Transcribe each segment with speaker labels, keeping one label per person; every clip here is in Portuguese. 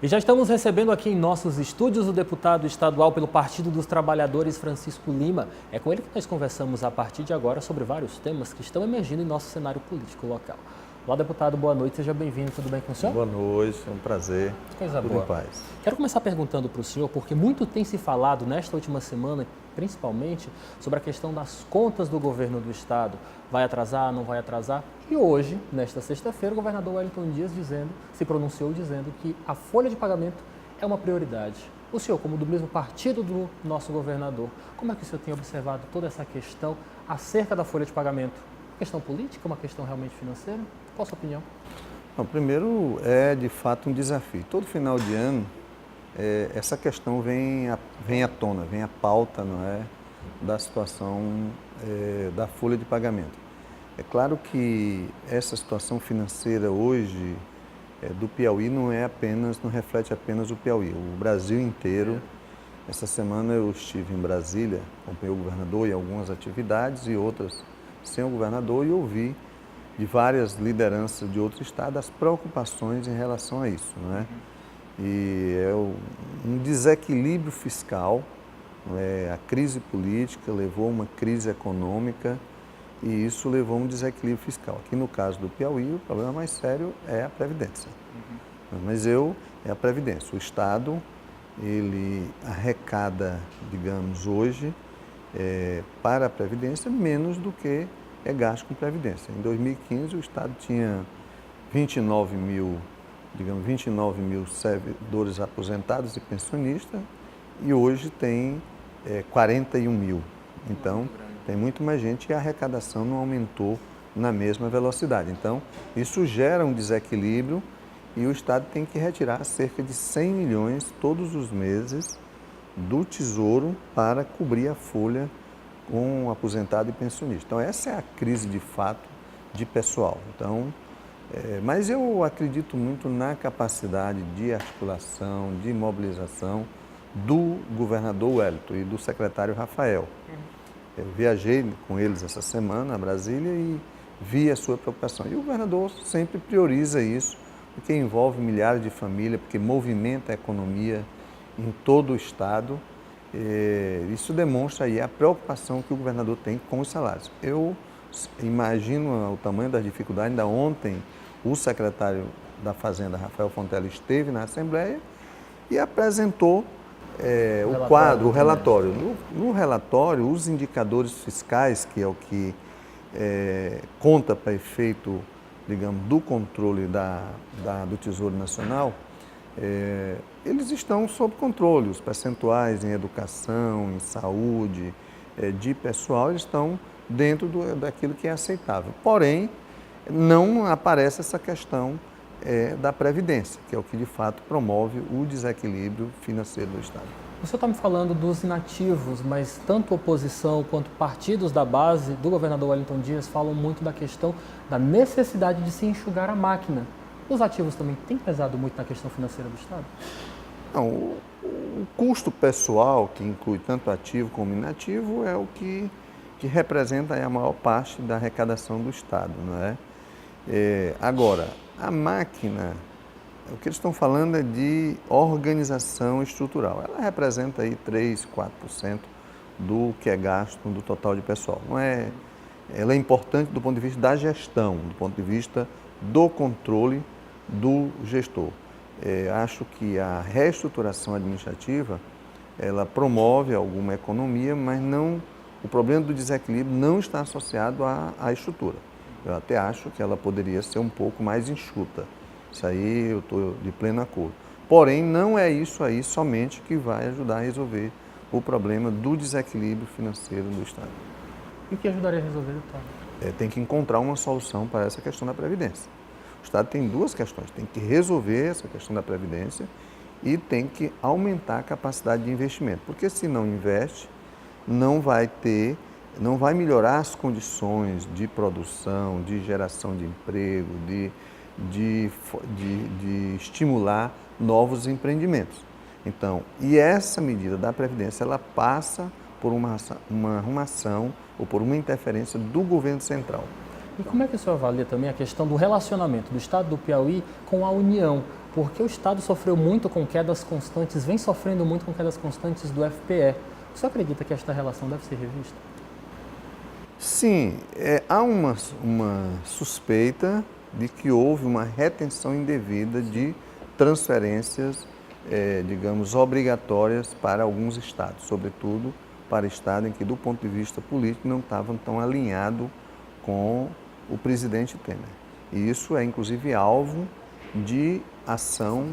Speaker 1: E já estamos recebendo aqui em nossos estúdios o deputado estadual pelo Partido dos Trabalhadores, Francisco Lima. É com ele que nós conversamos a partir de agora sobre vários temas que estão emergindo em nosso cenário político local. Olá, deputado, boa noite, seja bem-vindo, tudo bem com o senhor?
Speaker 2: Boa noite, é um prazer.
Speaker 1: Coisa
Speaker 2: tudo
Speaker 1: boa.
Speaker 2: em paz.
Speaker 1: Quero começar perguntando para o senhor, porque muito tem se falado nesta última semana, principalmente, sobre a questão das contas do governo do estado. Vai atrasar, não vai atrasar? E hoje, nesta sexta-feira, o governador Wellington Dias se pronunciou dizendo que a folha de pagamento é uma prioridade. O senhor, como do mesmo partido do nosso governador, como é que o senhor tem observado toda essa questão acerca da folha de pagamento? Uma questão política, uma questão realmente financeira? Qual a sua opinião?
Speaker 2: Bom, primeiro, é de fato um desafio. Todo final de ano, essa questão vem à tona, vem à pauta, não é, da situação da folha de pagamento. É claro que essa situação financeira hoje do Piauí não reflete apenas o Piauí, o Brasil inteiro. Essa semana eu estive em Brasília, acompanhei o governador em algumas atividades e outras sem o governador e ouvi de várias lideranças de outro estado as preocupações em relação a isso, não é? E é um desequilíbrio fiscal, a crise política levou a uma crise econômica e isso levou a um desequilíbrio fiscal. Aqui no caso do Piauí, o problema mais sério é a Previdência. Mas é a Previdência. O Estado, ele arrecada, digamos, hoje, para a Previdência, menos do que é gasto com Previdência. Em 2015, o Estado tinha 29 mil servidores aposentados e pensionistas e hoje tem 41 mil. Então, tem muito mais gente e a arrecadação não aumentou na mesma velocidade. Então, isso gera um desequilíbrio e o Estado tem que retirar cerca de 100 milhões todos os meses do Tesouro para cobrir a folha com o aposentado e pensionista. Então, essa é a crise de fato de pessoal. Então, mas eu acredito muito na capacidade de articulação, de mobilização do governador Wellington e do secretário Rafael. Eu viajei com eles essa semana a Brasília e vi a sua preocupação. E o governador sempre prioriza isso, porque envolve milhares de famílias, porque movimenta a economia em todo o estado. Isso demonstra aí a preocupação que o governador tem com os salários. Eu imagino o tamanho das dificuldades. Ainda ontem, o secretário da Fazenda, Rafael Fontela, esteve na Assembleia e apresentou o relatório. No relatório, os indicadores fiscais, que é o que conta para efeito, digamos, do controle do Tesouro Nacional, eles estão sob controle. Os percentuais em educação, em saúde, de pessoal, eles estão dentro daquilo que é aceitável. Porém, não aparece essa questão da Previdência, que é o que de fato promove o desequilíbrio financeiro do Estado.
Speaker 1: O senhor está me falando dos inativos, mas tanto oposição quanto partidos da base do governador Wellington Dias falam muito da questão da necessidade de se enxugar a máquina. Os ativos também têm pesado muito na questão financeira do Estado?
Speaker 2: Não, o custo pessoal, que inclui tanto ativo como inativo, é o que representa a maior parte da arrecadação do Estado, não é? Agora, a máquina, o que eles estão falando é de organização estrutural. Ela representa aí 3%, 4% do que é gasto do total de pessoal. Ela é importante do ponto de vista da gestão, do ponto de vista do controle do gestor. Acho que a reestruturação administrativa, ela promove alguma economia, mas o problema do desequilíbrio não está associado à estrutura. Eu até acho que ela poderia ser um pouco mais enxuta. Isso aí eu estou de pleno acordo. Porém, não é isso aí somente que vai ajudar a resolver o problema do desequilíbrio financeiro do Estado.
Speaker 1: E o que ajudaria a resolver, deputado?
Speaker 2: Tem que encontrar uma solução para essa questão da Previdência. O Estado tem duas questões. Tem que resolver essa questão da Previdência e tem que aumentar a capacidade de investimento. Porque se não investe, não vai melhorar as condições de produção, de geração de emprego, de estimular novos empreendimentos. Então, e essa medida da Previdência, ela passa por uma arrumação ou por uma interferência do governo central.
Speaker 1: E como é que o senhor avalia também a questão do relacionamento do Estado do Piauí com a União? porque o Estado sofreu muito com quedas constantes, vem sofrendo muito com quedas constantes do FPE. Você acredita que esta relação deve ser revista?
Speaker 2: Sim, há uma suspeita de que houve uma retenção indevida de transferências, digamos, obrigatórias para alguns estados, sobretudo para estados em que, do ponto de vista político, não estavam tão alinhados com o presidente Temer. E isso é, inclusive, alvo de ação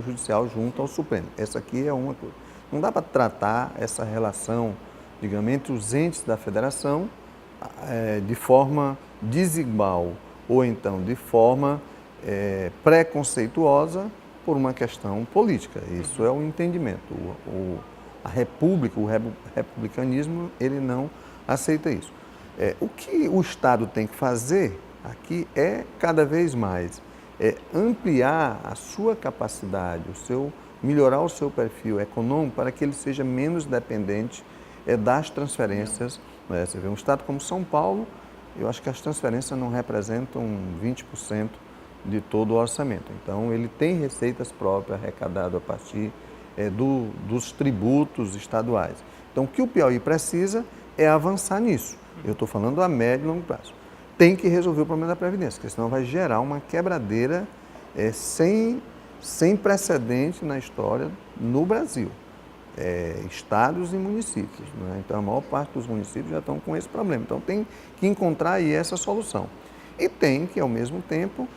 Speaker 2: judicial junto ao Supremo. Essa aqui é uma coisa. Não dá para tratar essa relação, digamos, entre os entes da federação de forma desigual ou então de forma preconceituosa por uma questão política. Isso é o entendimento. A República, o republicanismo, ele não aceita isso. O que o Estado tem que fazer aqui é, cada vez mais, ampliar a sua capacidade, melhorar o seu perfil econômico para que ele seja menos dependente das transferências. Você vê um estado como São Paulo, eu acho que as transferências não representam 20% de todo o orçamento. Então, ele tem receitas próprias arrecadadas a partir dos tributos estaduais. Então, o que o Piauí precisa é avançar nisso. Eu estou falando a médio e longo prazo. Tem que resolver o problema da Previdência, porque senão vai gerar uma quebradeira sem precedente na história no Brasil. Estados e municípios. Né? Então, a maior parte dos municípios já estão com esse problema. Então, tem que encontrar aí essa solução. E tem que, ao mesmo tempo,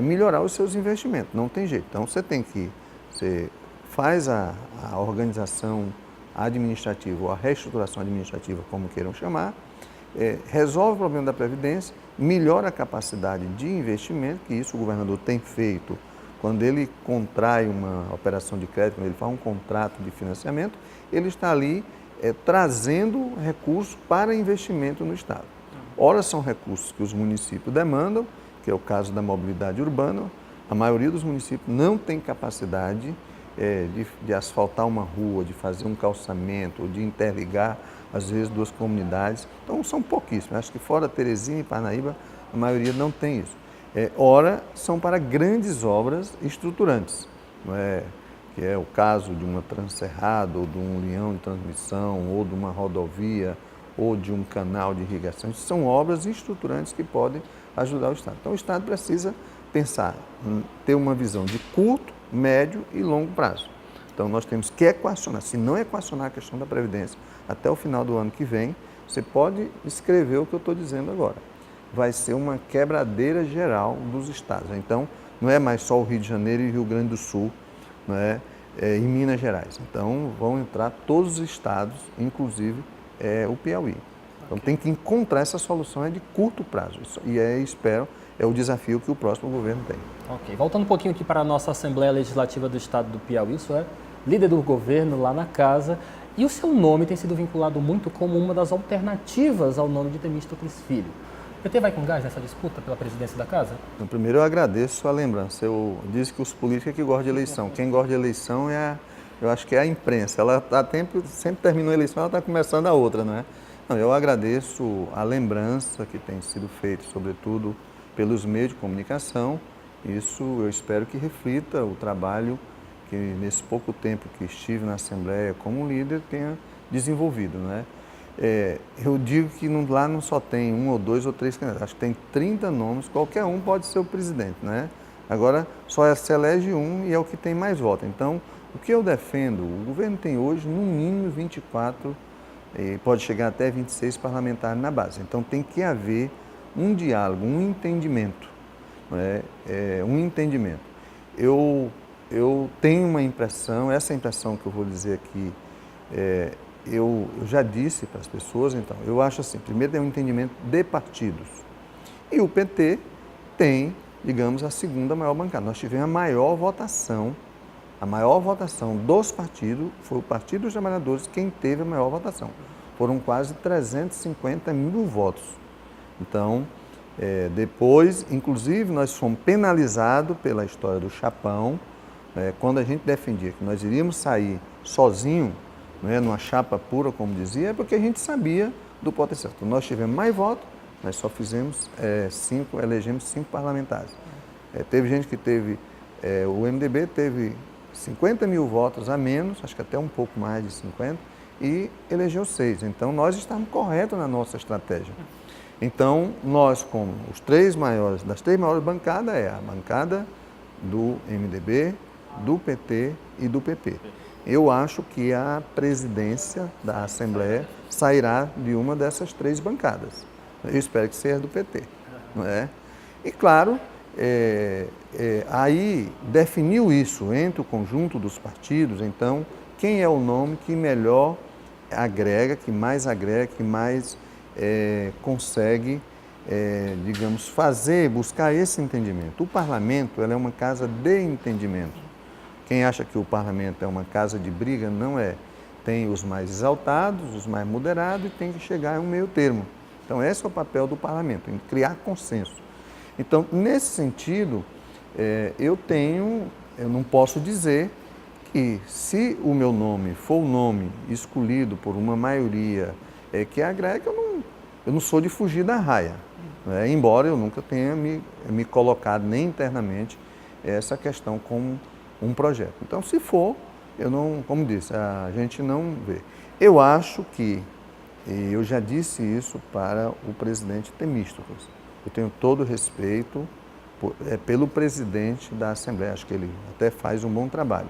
Speaker 2: melhorar os seus investimentos. Não tem jeito. Então, você faz a organização administrativa ou a reestruturação administrativa, como queiram chamar, resolve o problema da Previdência, melhora a capacidade de investimento, que isso o governador tem feito quando ele contrai uma operação de crédito, quando ele faz um contrato de financiamento, ele está ali trazendo recursos para investimento no Estado. Ora, são recursos que os municípios demandam, que é o caso da mobilidade urbana. A maioria dos municípios não tem capacidade de asfaltar uma rua, de fazer um calçamento, ou de interligar, às vezes, duas comunidades. Então, são pouquíssimos. Acho que fora Terezinha e Parnaíba, a maioria não tem isso. Ora, são para grandes obras estruturantes, não é? Que é o caso de uma Transcerrado, ou de um linhão de transmissão, ou de uma rodovia, ou de um canal de irrigação. Isso são obras estruturantes que podem ajudar o Estado. Então, o Estado precisa pensar, ter uma visão de curto, médio e longo prazo. Então, nós temos que equacionar. Se não equacionar a questão da Previdência até o final do ano que vem, você pode escrever o que eu estou dizendo agora. Vai ser uma quebradeira geral dos estados. Então, não é mais só o Rio de Janeiro e Rio Grande do Sul, não é? E Minas Gerais. Então, vão entrar todos os estados, inclusive o Piauí. Então, tem que encontrar essa solução de curto prazo. E espero, é o desafio que o próximo governo tem.
Speaker 1: Ok. Voltando um pouquinho aqui para a nossa Assembleia Legislativa do Estado do Piauí, o senhor é líder do governo lá na casa, e o seu nome tem sido vinculado muito como uma das alternativas ao nome de Temístocles Filho. O PT vai com gás nessa disputa pela presidência da casa?
Speaker 2: Então, primeiro, eu agradeço a lembrança. Eu disse que os políticos é que gostam de eleição. Quem gosta de eleição eu acho que é a imprensa. Ela sempre terminou a eleição, ela está começando a outra, não é? Não, eu agradeço a lembrança que tem sido feita, sobretudo pelos meios de comunicação. Isso eu espero que reflita o trabalho que, nesse pouco tempo que estive na Assembleia como líder, tenha desenvolvido, não é? Eu digo que lá não só tem um ou dois ou três candidatos, acho que tem 30 nomes, qualquer um pode ser o presidente, né? Agora só se elege um e é o que tem mais votos. Então, o que eu defendo, o governo tem hoje no mínimo 24, pode chegar até 26 parlamentares na base. Então tem que haver um diálogo, um entendimento, né? Um entendimento. Eu tenho uma impressão, essa impressão que eu vou dizer aqui, eu já disse para as pessoas, então, eu acho assim, primeiro é um entendimento de partidos. E o PT tem, digamos, a segunda maior bancada. Nós tivemos a maior votação dos partidos, foi o Partido dos Trabalhadores quem teve a maior votação. Foram quase 350 mil votos. Então, depois, inclusive, nós fomos penalizados pela história do Chapão, quando a gente defendia que nós iríamos sair sozinho, numa chapa pura, como dizia, é porque a gente sabia do potencial. Então, nós tivemos mais votos, nós só fizemos elegemos 5 parlamentares. Teve gente que teve O MDB teve 50 mil votos a menos, acho que até um pouco mais de 50, e elegeu 6. Então, nós estamos corretos na nossa estratégia. Então, nós, como os três maiores, das três maiores bancadas, é a bancada do MDB, do PT e do PP. Eu acho que a presidência da Assembleia sairá de uma dessas três bancadas. Eu espero que seja do PT, não é? E, claro, aí definiu isso entre o conjunto dos partidos, então, quem é o nome que melhor agrega, que mais consegue, digamos, buscar esse entendimento. O parlamento ela é uma casa de entendimento. Quem acha que o parlamento é uma casa de briga, não é. Tem os mais exaltados, os mais moderados e tem que chegar a um meio termo. Então, esse é o papel do parlamento, em criar consenso. Então, nesse sentido, eu não posso dizer que se o meu nome for o nome escolhido por uma maioria que agrega, eu não sou de fugir da raia, né? Embora eu nunca tenha me colocado nem internamente essa questão como um projeto. Então, se for, como disse, a gente não vê. Eu acho que, eu já disse isso para o presidente Temístocles, eu tenho todo o respeito pelo presidente da Assembleia, acho que ele até faz um bom trabalho.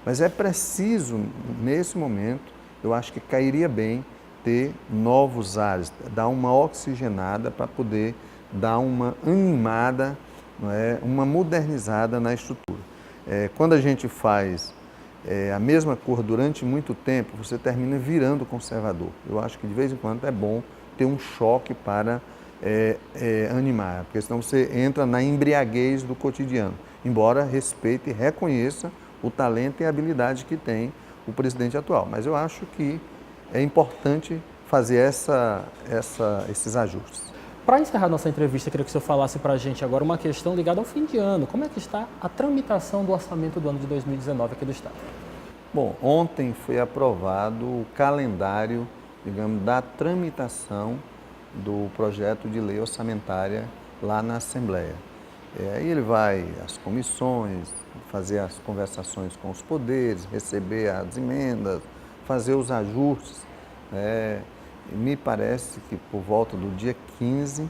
Speaker 2: Mas é preciso, nesse momento, eu acho que cairia bem ter novos ares, dar uma oxigenada para poder dar uma animada, não é, uma modernizada na estrutura. Quando a gente faz a mesma cor durante muito tempo, você termina virando conservador. Eu acho que de vez em quando é bom ter um choque para animar, porque senão você entra na embriaguez do cotidiano, embora respeite e reconheça o talento e a habilidade que tem o presidente atual. Mas eu acho que é importante fazer esses ajustes.
Speaker 1: Para encerrar nossa entrevista, eu queria que o senhor falasse para a gente agora uma questão ligada ao fim de ano. Como é que está a tramitação do orçamento do ano de 2019 aqui do Estado?
Speaker 2: Bom, ontem foi aprovado o calendário, digamos, da tramitação do projeto de lei orçamentária lá na Assembleia. Aí ele vai às comissões, fazer as conversações com os poderes, receber as emendas, fazer os ajustes. Me parece que por volta do dia 15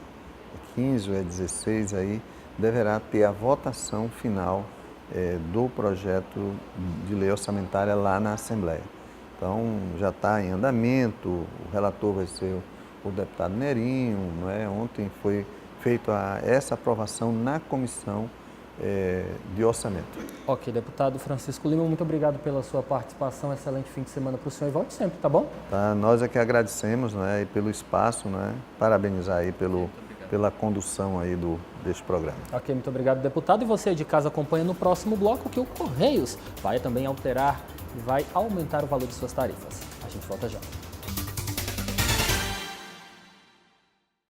Speaker 2: ou 16, aí, deverá ter a votação final do projeto de lei orçamentária lá na Assembleia. Então, já está em andamento, o relator vai ser o deputado Nerinho, não é? Ontem foi feita essa aprovação na comissão de orçamento.
Speaker 1: Ok, deputado Francisco Lima, muito obrigado pela sua participação, excelente fim de semana para o senhor e volte sempre, tá bom?
Speaker 2: Tá, nós é que agradecemos, né, e pelo espaço, né, parabenizar aí pela condução aí deste programa.
Speaker 1: Ok, muito obrigado, deputado. E você de casa acompanha no próximo bloco que o Correios vai também alterar e vai aumentar o valor de suas tarifas. A gente volta já.